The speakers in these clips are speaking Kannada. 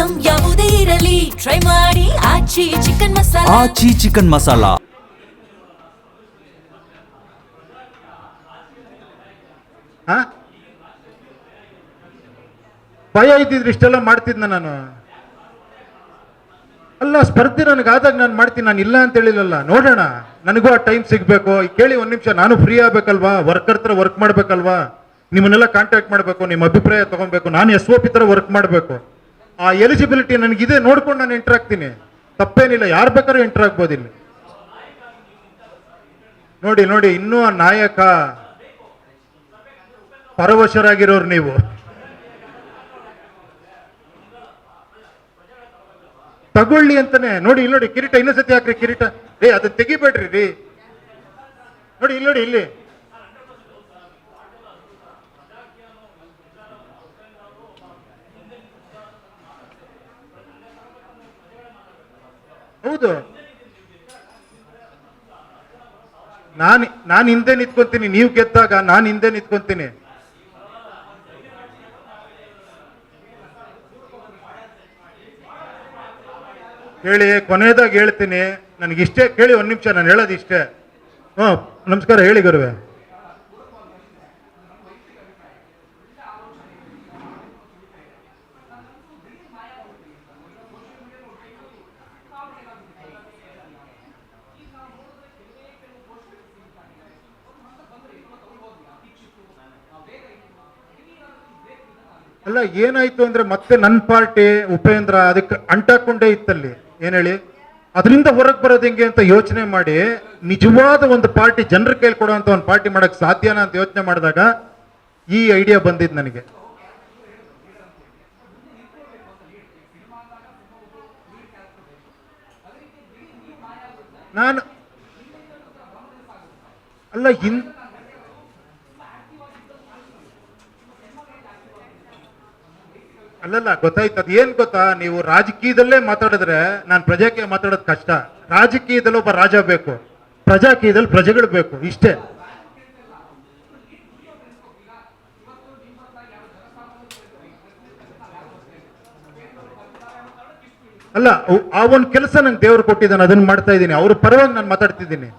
ಐಟಂ ಯಾವುದೇ ಇರಲಿ ಟ್ರೈ ಮಾಡಿ ಆಚಿ ಚಿಕನ್ ಮಸಾಲಾ. ಆಚಿ ಚಿಕನ್ ಮಸಾಲಾ. ಭಯ ಇದ್ದಿದ್ರೆ ಇಷ್ಟೆಲ್ಲ ಮಾಡ್ತಿದ್ನ ನಾನು. ಅಲ್ಲ, ಸ್ಪರ್ಧೆ ನನಗಾದಾಗ ನಾನು ಮಾಡ್ತೀನಿ, ನಾನು ಇಲ್ಲ ಅಂತ ಹೇಳಿಲ್ಲಲ್ಲ. ನೋಡೋಣ, ನನಗೂ ಆ ಟೈಮ್ ಸಿಗ್ಬೇಕು. ಕೇಳಿ ಒಂದು ನಿಮಿಷ, ನಾನು ಫ್ರೀ ಆಗ್ಬೇಕಲ್ವಾ, ವರ್ಕರ್ ತರ ವರ್ಕ್ ಮಾಡ್ಬೇಕಲ್ವಾ, ನಿಮ್ಮನ್ನೆಲ್ಲ ಕಾಂಟ್ಯಾಕ್ಟ್ ಮಾಡಬೇಕು, ನಿಮ್ಮ ಅಭಿಪ್ರಾಯ ತಗೊಬೇಕು, ನಾನು SOP ತರ ವರ್ಕ್ ಮಾಡಬೇಕು. ಆ ಎಲಿಜಿಬಿಲಿಟಿ ನನಗಿದೆ, ನೋಡ್ಕೊಂಡು ನಾನು ಎಂಟರ್ ಆಗ್ತೀನಿ, ತಪ್ಪೇನಿಲ್ಲ. ಯಾರು ಬೇಕಾದ್ರೂ ಎಂಟರ್ ಆಗ್ಬೋದು ಇಲ್ಲಿ. ನೋಡಿ ನೋಡಿ, ಇನ್ನೂ ಆ ನಾಯಕ ಪರವಶರಾಗಿರೋರು ನೀವು. ತಗೊಳ್ಳಿ ಅಂತಾನೆ. ನೋಡಿ ಇಲ್ಲಿ ನೋಡಿ, ಕಿರೀಟ ಇನ್ನೊಂದ್ಸತಿ ಹಾಕ್ರಿ, ಕಿರೀಟ ರೇ, ಅದನ್ನ ತೆಗಿಬೇಡ್ರಿ ರೀ. ನೋಡಿ ಇಲ್ಲಿ ನೋಡಿ, ಇಲ್ಲಿ ಹೌದು. ನಾನು ಹಿಂದೆ ನಿಂತ್ಕೊಂತೀನಿ, ನೀವು ಗೆದ್ದಾಗ ನಾನು ಹಿಂದೆ ನಿಂತ್ಕೊಂತೀನಿ. ಹೇಳಿ, ಕೊನೆಯದಾಗಿ ಹೇಳ್ತೀನಿ, ನನಗಿಷ್ಟೇ ಕೇಳಿ, ಒಂದು ನಿಮಿಷ, ನಾನು ಹೇಳೋದು ಇಷ್ಟೇ. ನಮಸ್ಕಾರ, ಹೇಳಿ ಗುರುವೆ. ಅಲ್ಲ, ಏನಾಯ್ತು ಅಂದ್ರೆ ಮತ್ತೆ ನನ್ನ ಪಾರ್ಟಿ ಉಪೇಂದ್ರ ಅದಕ್ಕೆ ಅಂಟಾಕೊಂಡೇ ಇತ್ತಲ್ಲಿ. ಏನ್ ಹೇಳಿ, ಅದರಿಂದ ಹೊರಗೆ ಬರೋದು ಹೆಂಗೆ ಅಂತ ಯೋಚನೆ ಮಾಡಿ, ನಿಜವಾದ ಒಂದು ಪಾರ್ಟಿ, ಜನರ ಕೈಲಿ ಕೊಡುವಂತ ಒಂದು ಪಾರ್ಟಿ ಮಾಡಕ್ ಸಾಧ್ಯನಾ ಅಂತ ಯೋಚನೆ ಮಾಡಿದಾಗ ಈ ಐಡಿಯಾ ಬಂದಿದ್ದು ನನಗೆ. ನಾನು ಅಲ್ಲ ಅಲ್ಲಲ್ಲ, ಗೊತ್ತಾಯ್ತು. ಅದು ಏನ್ ಗೊತ್ತಾ, ನೀವು ರಾಜಕೀಯದಲ್ಲೇ ಮಾತಾಡಿದ್ರೆ ನಾನು ಪ್ರಜಾಕೀಯ ಮಾತಾಡೋದು ಕಷ್ಟ. ರಾಜಕೀಯದಲ್ಲಿ ಒಬ್ಬ ರಾಜ ಬೇಕು, ಪ್ರಜಾಕೀಯದಲ್ಲಿ ಪ್ರಜೆಗಳು ಬೇಕು, ಇಷ್ಟೇ. ಅಲ್ಲ, ಆ ಒಂದು ಕೆಲಸ ನಂಗೆ ದೇವರು ಕೊಟ್ಟಿದ್ದಾನೆ, ಅದನ್ನ ಮಾಡ್ತಾ ಇದ್ದೀನಿ. ಅವ್ರ ಪರವಾಗಿ ನಾನು ಮಾತಾಡ್ತಿದ್ದೀನಿ.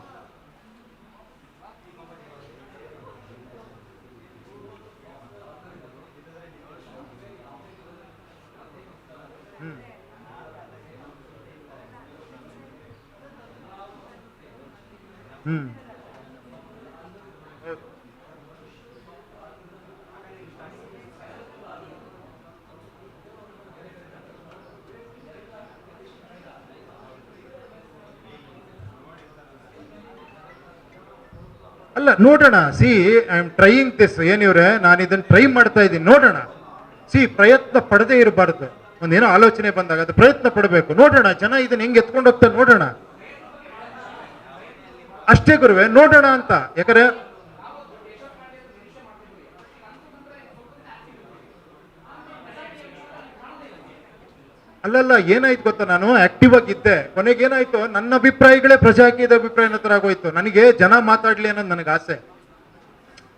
ಅಲ್ಲ, ನೋಡೋಣ. See, I am trying this. Anyway, ನಾನು ಇದನ್ನ ಟ್ರೈ ಮಾಡ್ತಾ ಇದ್ದೀನಿ, ನೋಡೋಣ. ಸಿ, ಪ್ರಯತ್ನ ಪಡದೇ ಇರಬಾರ್ದು. ಒಂದೇನೋ ಆಲೋಚನೆ ಬಂದಾಗ ಅದು ಪ್ರಯತ್ನ ಪಡಬೇಕು. ನೋಡೋಣ, ಜನ ಇದನ್ನ ಹೆಂಗ್ ಎತ್ಕೊಂಡು ಹೋಗ್ತಾರೆ ನೋಡೋಣ, ಅಷ್ಟೇ ಗುರುವೆ, ನೋಡೋಣ ಅಂತ. ಯಾಕಂದ್ರೆ ಅಲ್ಲಲ್ಲ, ಏನಾಯ್ತು ಗೊತ್ತಾ, ನಾನು ಆಕ್ಟಿವ್ ಆಗಿದ್ದೆ. ಕೊನೆಗೆ ಏನಾಯ್ತು, ನನ್ನ ಅಭಿಪ್ರಾಯಗಳೇ ಪ್ರಜಾಕೀಯದ ಅಭಿಪ್ರಾಯ ಅನ್ನೋ ತರ ಆಗೋಯ್ತು. ನನಗೆ ಜನ ಮಾತಾಡ್ಲಿ ಅನ್ನೋದು ನನಗೆ ಆಸೆ.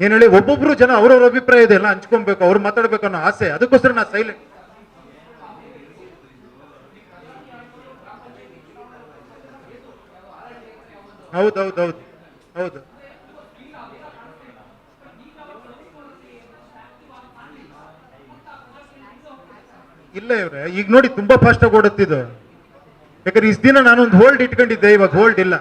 ಏನ್ ಹೇಳಿ, ಒಬ್ಬೊಬ್ರು ಜನ ಅವ್ರವ್ರ ಅಭಿಪ್ರಾಯ ಇದೆ ಎಲ್ಲ ಹಂಚ್ಕೊಬೇಕು, ಅವ್ರು ಮಾತಾಡ್ಬೇಕು ಅನ್ನೋ ಆಸೆ. ಅದಕ್ಕೋಸ್ಕರ ನಾ ಸೈಲೆಂಟ್. ಹೌದೌದೌದು, ಹೌದು. ಇಲ್ಲ ಇವ್ರೆ, ಈಗ ನೋಡಿ ತುಂಬಾ ಫಾಸ್ಟ್ ಆಗಿ ಓಡುತ್ತಿದ್ದು. ಯಾಕಂದ್ರೆ ಇಷ್ಟ ದಿನ ನಾನೊಂದು ಹೋಲ್ಡ್ ಇಟ್ಕೊಂಡಿದ್ದೆ, ಇವಾಗ ಹೋಲ್ಡ್ ಇಲ್ಲ.